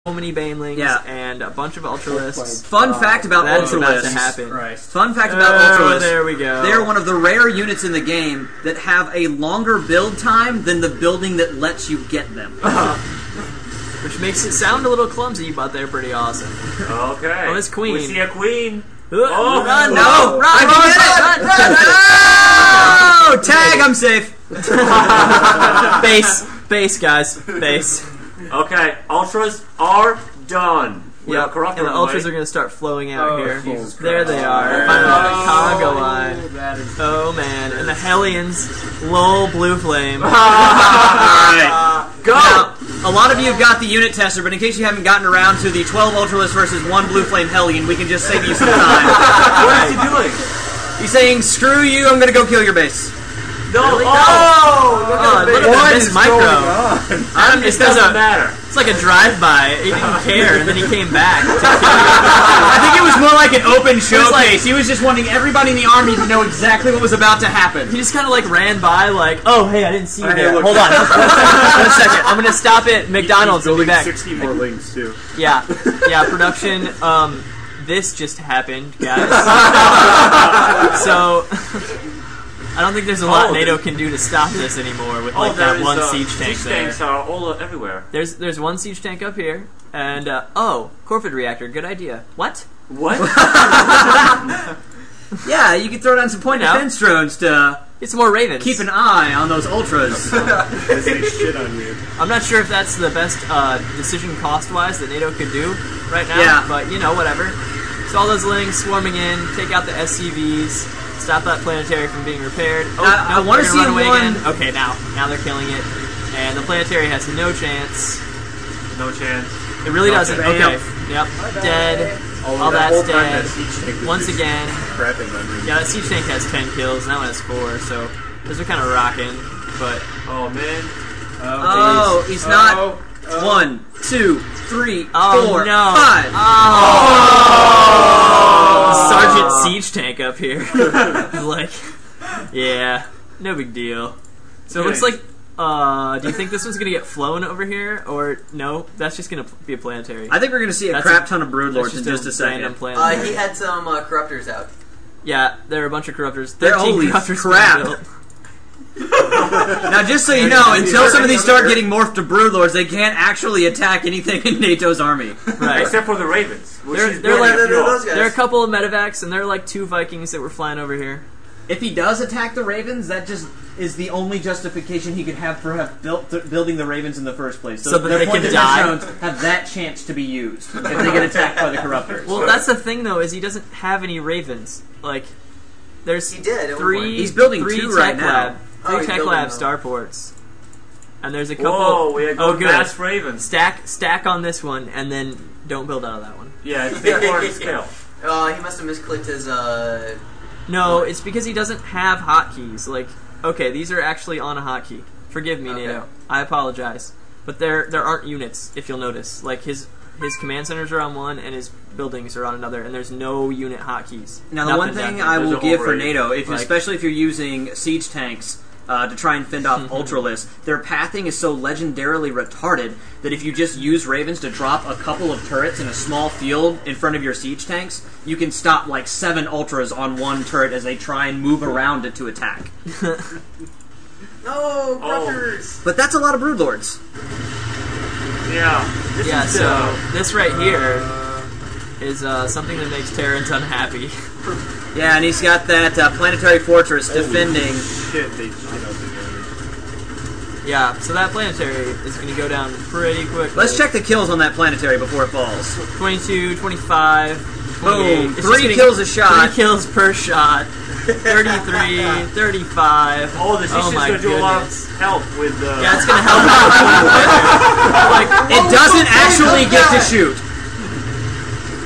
many banelings and a bunch of ultralisks. Fun fact about ultralisks. Fun fact about ultralisks. There we go. They're one of the rare units in the game that have a longer build time than the building that lets you get them. Which makes it sound a little clumsy, but they're pretty awesome. Okay. Oh, this queen. We see a queen. Oh, run! No! Run! Run! Oh! Tag! I'm safe. Base, guys. Base. Okay, ultras are done. Yep, and the ultras are going to start flowing out here. There they are. Oh, Finally, the cargo line. Oh man, and the Hellions, lol, blue flame. Alright. Go! Now, a lot of you have got the unit tester, but in case you haven't gotten around to the 12 ultralists versus 1 blue flame Hellion, we can just save you some time. What is he doing? He's saying, screw you, I'm going to go kill your base. No! Really? Oh! Look at this micro. It doesn't matter. It's like a drive-by. He didn't care, and then he came back to kill you. I think it was more like an open showcase. He was just wanting everybody in the army to know exactly what was about to happen. He just kind of like ran by, like, oh hey, I didn't see you there. look. Hold on, 1 second. I'm gonna stop at McDonald's and be back. 60 more links too. Yeah, production. This just happened, guys. So. I don't think there's a lot NATO can do to stop this anymore with like that one siege tank there. Siege tanks are all everywhere. There's one siege tank up here, and Corvid reactor, good idea. What? What? Yeah, you can throw down some point defense drones to It's more Ravens. keep an eye on those ultras. As they shit on you. I'm not sure if that's the best decision cost-wise that NATO could do right now. Yeah. But you know, whatever. So all those lings swarming in, take out the SCVs. Stop that planetary from being repaired. Oh, I want to see run away one. again. Okay, now they're killing it, and the planetary has no chance. No chance. It really doesn't. chance. Okay. Yep. Dead. All that's dead. Once again. Crapping on me. Yeah, that siege tank has 10 kills. That one has 4. So those are kind of rocking. But Oh man. Oh, he's not. 1, 2, 3, 4, 5. Oh! Sergeant Siege Tank up here. Like, yeah, no big deal. So it looks like, do you think this one's going to get flown over here? Or, no, that's just going to be a planetary. I think we're going to see a crap ton of Broodlords in just a second. He had some corruptors out. Yeah, there are a bunch of corruptors. They're holy crap. Now, just so you know, until some of these start getting morphed to Broodlords, they can't actually attack anything in NATO's army. Right. Except for the Ravens. There are a couple of medevacs, and there are like 2 Vikings that were flying over here. If he does attack the Ravens, that just is the only justification he could have for building the Ravens in the first place. So that they can die. Have that chance to be used if they get attacked by the Corruptors. Well, that's the thing, though, is he doesn't have any Ravens. Like, there's he did. 3. He's building 3 2 right now. 3 Tech Lab starports. And there's a couple. Whoa, we have good. mass Ravens. Stack on this one, and then don't build out of that one. Yeah, it's big for scale. He must have misclicked his. No, it's because he doesn't have hotkeys. Like, okay, these are actually on a hotkey. Forgive me, NATO. I apologize, but there aren't units. If you'll notice, like his command centers are on one, and his buildings are on another, and there's no unit hotkeys. Now, the one thing I will give for NATO, especially if you're using siege tanks to try and fend off ultralists, their pathing is so legendarily retarded that if you just use Ravens to drop a couple of turrets in a small field in front of your siege tanks, you can stop like 7 ultras on one turret as they try and move around it to attack. No, corruptors! But that's a lot of Broodlords. Yeah. This right here is something that makes Terrans unhappy. Yeah, and he's got that planetary fortress defending. Shit, they shit out the damage. Yeah, so that planetary is going to go down pretty quickly. Let's check the kills on that planetary before it falls. 22, 25, 28. Boom, 3 kills a shot. 3 kills per shot. 33, 35. Oh, this is going to do a lot of help with the... Yeah, it's going to help. Like, it doesn't actually get to shoot.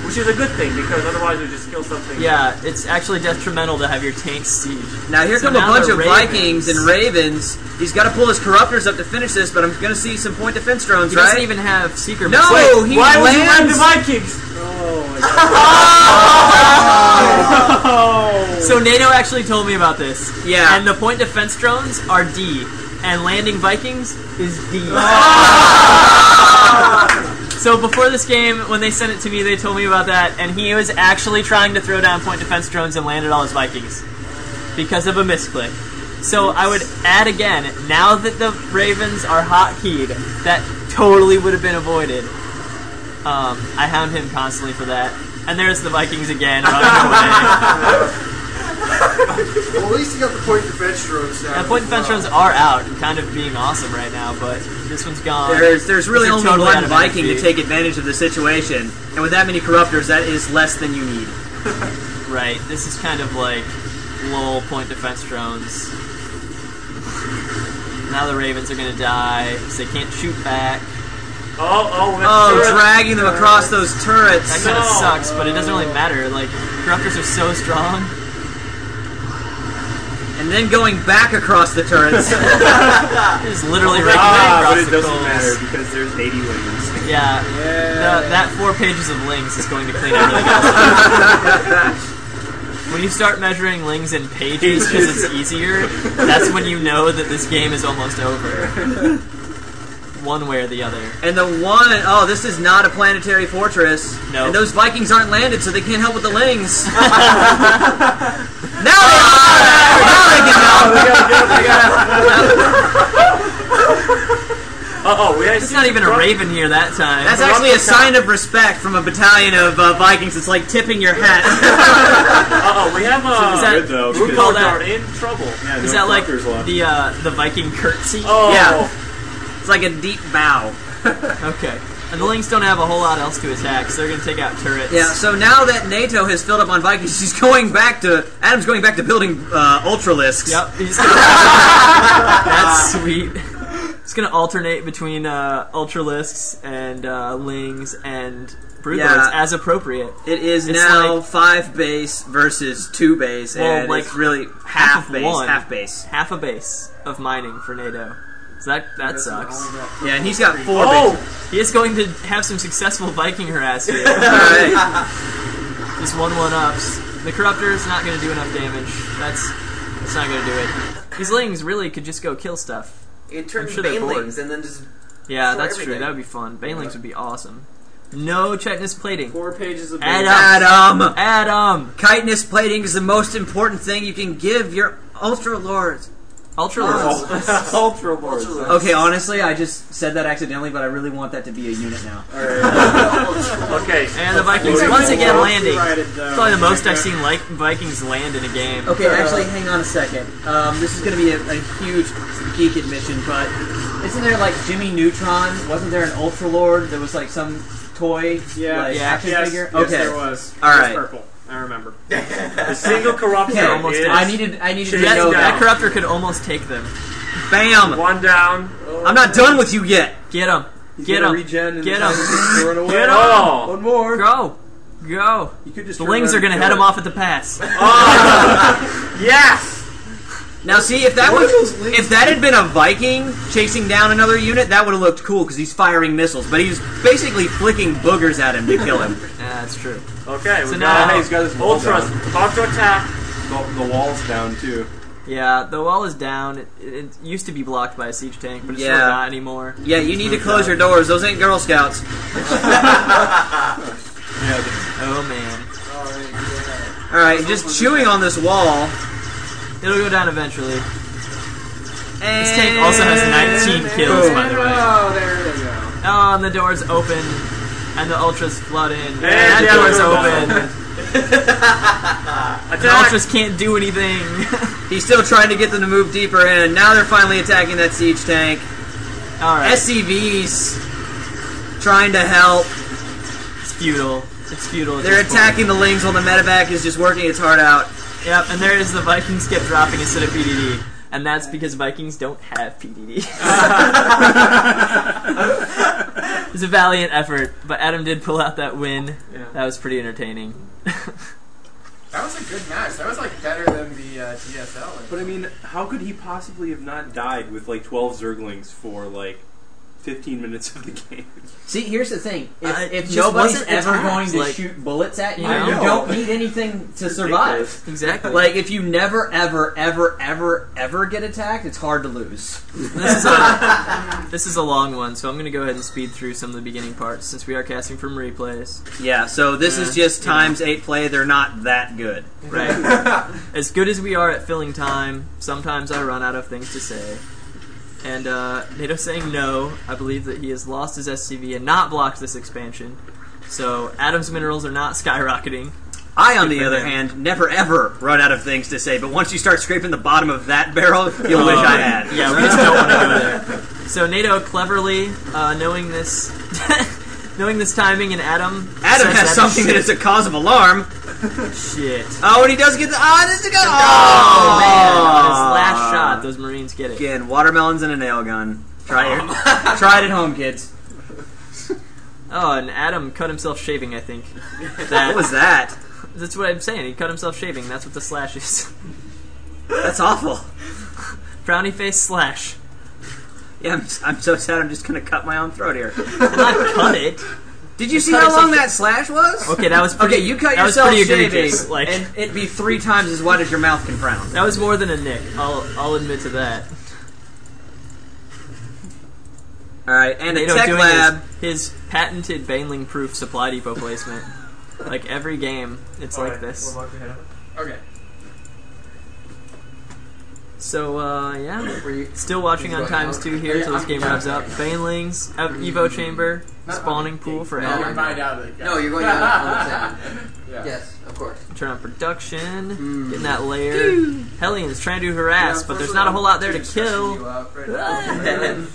Which is a good thing, because otherwise we just kill something. Yeah, it's actually detrimental to have your tanks siege. Now here come a bunch of Vikings and Ravens. He's got to pull his Corruptors up to finish this, but I'm going to see some point defense drones, he right? He doesn't even have Seeker. No, Wait, why would you land the Vikings? Oh my god. So NATO actually told me about this. Yeah. And the point defense drones are D, and landing Vikings is D. So before this game, when they sent it to me, they told me about that, and he was actually trying to throw down point defense drones and landed all his Vikings because of a misclick. So I would add again, now that the Ravens are hotkeyed, that totally would have been avoided. I hound him constantly for that. And there's the Vikings again running away. Well, at least you got the point defense drones down. And point defense drones are out and kind of being awesome right now, but this one's gone. There's really only totally one Viking to take advantage of the situation, and with that many corruptors, that is less than you need. Right, this is kind of like lol point defense drones. Now the Ravens are gonna die because they can't shoot back. Dragging them across those turrets. That kind of sucks, but it doesn't really matter. Like, corruptors are so strong. And then going back across the turrets. It's literally raking across but it the doesn't coals. matter because there's 80 wings. Yeah, that 4 pages of lings is going to clean everything else. When you start measuring lings in pages because it's easier, that's when you know that this game is almost over. One way or the other. And this is not a planetary fortress. No. And those Vikings aren't landed, so they can't help with the lings. Now they are! Now they can help! It's not even a raven here that time. That's actually a sign of respect from a battalion of Vikings. It's like tipping your hat. We have is that, good though. we call that, in trouble. Yeah, is no that like corruptors left. the Viking curtsy? Yeah. It's like a deep bow. Okay. And the Lynx don't have a whole lot else to attack, so they're going to take out turrets. Yeah, so now that NATO has filled up on Vikings, Adam's going back to building Ultralisks. Yep. He's gonna, that's sweet. He's going to alternate between Ultralisks and Lings and Broodlords as appropriate. It is It's now like 5 base versus 2 base, and like it's really half of base, one. half base. Half a base of mining for NATO. So that sucks. Yeah, and he's got 4 bases. He is going to have some successful Viking harass here. Alright. Just 1-1-ups. The Corruptor's not going to do enough damage. That's not going to do it. These Lings really could just go kill stuff. It turns I'm sure they're bored. Banelings and then just Yeah, destroy that's true. everything. That would be fun. Banelings would be awesome. No chitinous plating. 4 pages of Adam! Chitinous plating is the most important thing you can give your Ultra Lords. Ultra Lords. Ultra Lords. Okay, honestly, I just said that accidentally, but I really want that to be a unit now. Okay. And the Vikings once again landing. Write it down. Probably the most I've seen Vikings land in a game. Okay, actually, hang on a second. This is going to be a huge geek admission, but isn't there like Jimmy Neutron? Wasn't there an Ultra Lord that was like some toy action figure? Yes, Okay, there was. all It was right. purple. I remember. The single corruptor almost is I needed to That, know that that. Corruptor could almost take them. Bam! 1 down. I'm not done with you yet. Get him. Get Gonna him. regen and Get then him. just run away. Get him. Oh. One more. Go. Go. You could just The turn Lings around are going to and head kill him off at the pass. Yes! Now, see, if that had been a Viking chasing down another unit, that would have looked cool because he's firing missiles. But he's basically flicking boogers at him to kill him. Yeah, that's true. Okay, So we now- got He's got his wall Ultras down. about to attack. The wall's down too. Yeah, the wall is down. It used to be blocked by a siege tank, but it's Yeah. really not anymore. Yeah, you need to close your doors. Those ain't Girl Scouts. Oh man. Alright, just chewing on this wall. It'll go down eventually. And This tank also has 19 kills, by the way. Oh, there they go. Oh, and the door's open, and the Ultras flood in. And the that other door's door's open. The Attack! Ultras can't do anything. he's still trying to get them to move deeper in. Now they're finally attacking that siege tank. Alright, SCVs trying to help. it's futile. It's futile. at They're this point. attacking the Lings while the medevac is just working its heart out. Yep, and there is the Vikings kept dropping instead of PDD. And that's because Vikings don't have PDD. It's a valiant effort, but Adam did pull out that win. Yeah. That was pretty entertaining. That was a good match. That was like better than the DSL. But I mean, how could he possibly have not died with like 12 Zerglings for like 15 minutes of the game. See, here's the thing. If just nobody's wasn't ever attacked, going to like- shoot bullets at you, I you know. don't need anything to survive. Exactly. Like, if you never, ever, ever, ever, ever get attacked, it's hard to lose. This is a long one, so I'm going to go ahead and speed through some of the beginning parts since we are casting from replays. Yeah, so this is just times 8 play. They're not that good. Right. As good as we are at filling time, sometimes I run out of things to say. And NATO's saying no. I believe that he has lost his SCV and not blocked this expansion. So Adam's minerals are not skyrocketing. I, on the for other him. hand, never ever run out of things to say, but once you start scraping the bottom of that barrel, you'll wish I had. Yeah, we just don't want to go there. So NATO cleverly, knowing this knowing this timing, and Adam Adam says has something that is a cause of alarm. shit. Oh, and he does get the... this is a gun! Oh, man. On his last shot, those Marines get it. Again, watermelons and a nail gun. Try it at home, kids. Oh, and Adam cut himself shaving, I think. What was that? That's what I'm saying. He cut himself shaving. That's what the slash is. That's awful. Frowny face slash. Yeah, I'm so sad I'm just going to cut my own throat here. Not cut it. Did you see cut how yourself long that slash was? Okay, that was pretty, Okay, you cut that was yourself pretty shaving, egregious. Like, and it'd be 3 times as wide as your mouth can frown. that was more than a nick. I'll admit to that. Alright, and a NATO tech doing lab. his patented Baneling-proof supply depot placement. Like every game, it's like this. Okay. So, yeah. Still watching on times 2 here until this game wraps up. Banelings, Evo Chamber, spawning pool for No, You're Adam. mind out of the No, you're going out. Yeah. Yes, of course. Turn on production, getting that layer. Hellions trying to harass, but there's not a whole lot there to kill.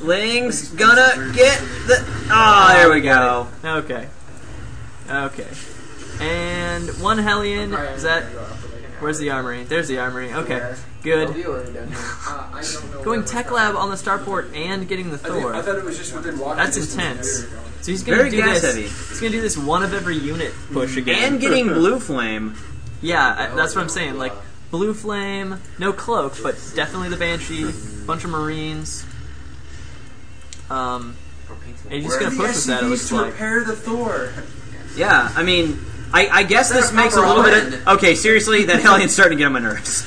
Ling's gonna get the... Oh, there we go. Okay. Okay. And one Hellion, is that... Where's the armory? There's the armory. Okay, good. Going Tech Lab on the starport and getting the Thor. I thought it was just within walking That's distance. intense. So he's gonna Very do gas this. heavy. He's gonna do this one of every unit push again. And getting blue flame. Yeah, that's what I'm saying. Like blue flame, no cloak, but definitely the Banshee. Bunch of Marines. And he's just gonna push with that. It looks like. repair the Thor. Yeah, I mean, I guess this makes a little bit of... Okay, seriously, that Hellion's starting to get on my nerves.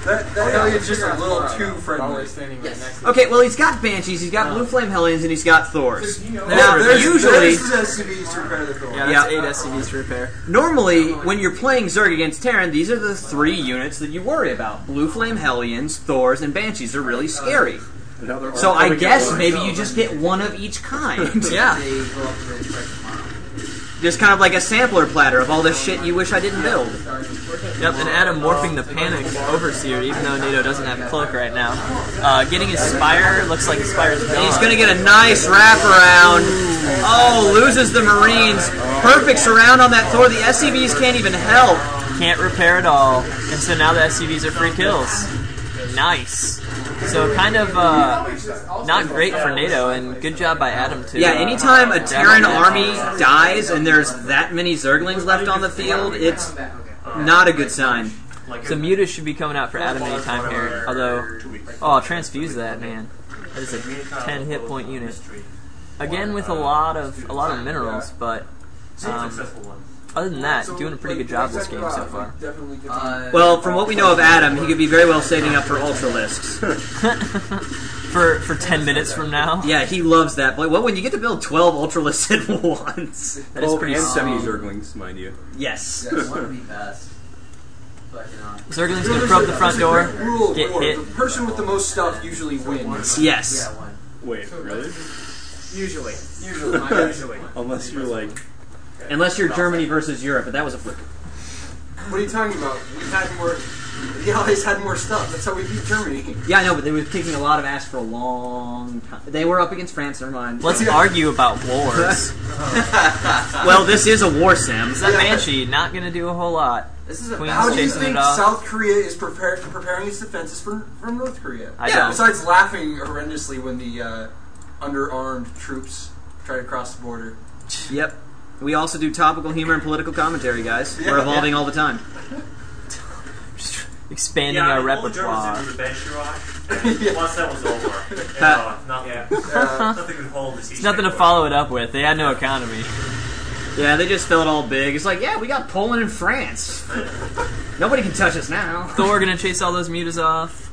That Hellion's just a little too friendly. Yes. Okay, well, he's got Banshees, he's got Blue Flame Hellions, and he's got Thors. Now, There's usually... There's SCVs to repair the Thor. Yeah, that's 8 SCVs to repair. Normally, when you're playing Zerg against Terran, these are the 3 units that you worry about. Blue Flame Hellions, Thors, and Banshees are really scary. So I guess maybe you just get one of each kind. Yeah. Just kind of like a sampler platter of all the shit you wish I didn't build. Yep, and Adam morphing the Panic Overseer, even though NATO doesn't have a cloak right now. Getting his Spire, looks like his Spire's gone. And he's going to get a nice wraparound. Oh, loses the Marines. Perfect surround on that Thor. The SCVs can't even help. Can't repair at all. And so now the SCVs are free kills. Nice. So kind of not great for NATO, and good job by Adam too. Yeah, anytime a Terran army dies and there's that many Zerglings left on the field, it's not a good sign. So Muta should be coming out for Adam anytime here. Although, oh, I'll transfuse that, man. That is a 10 hit point unit. Again with a lot of minerals, but other than that, doing a pretty good job this game so far. Well, from what we know of Adam, he could be very well saving up for Ultralisks. for 10 minutes from now. Yeah, he loves that. But well, when you get to build 12 Ultralisks at once, That is pretty and strong. 70 Zerglings, mind you. yes. One would be best. But, Zergling's gonna probe the front door, Rule of get war. hit. The person with the most stuff usually wins. Yes. one. Wait, really? Usually. Usually. Unless you're like... Unless you're Germany versus Europe, but that was a fluke. What are you talking about? We had more. The Allies had more stuff. That's how we beat Germany. Yeah, I know, but they were kicking a lot of ass for a long time. They were up against France, never mind. Let's argue about wars. Well, this is a war sim. That Banshee not gonna do a whole lot. This is a Queen's How do you chasing think it off. South Korea is preparing its defenses from North Korea? I don't. Besides laughing horrendously when the underarmed troops try to cross the border. Yep. We also do topical humor and political commentary, guys. We're evolving all the time. expanding Yeah, our all the Germans repertoire. did was a bench garage. And once that was over, nothing, nothing could hold the siege. There's nothing to follow it up with. They had no economy. Yeah, they just felt all big. It's like, yeah, we got Poland and France. Nobody can touch us now. Thor gonna chase all those mutas off.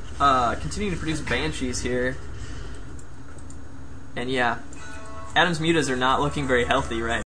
Continuing to produce banshees here. And yeah, Adam's mutas are not looking very healthy right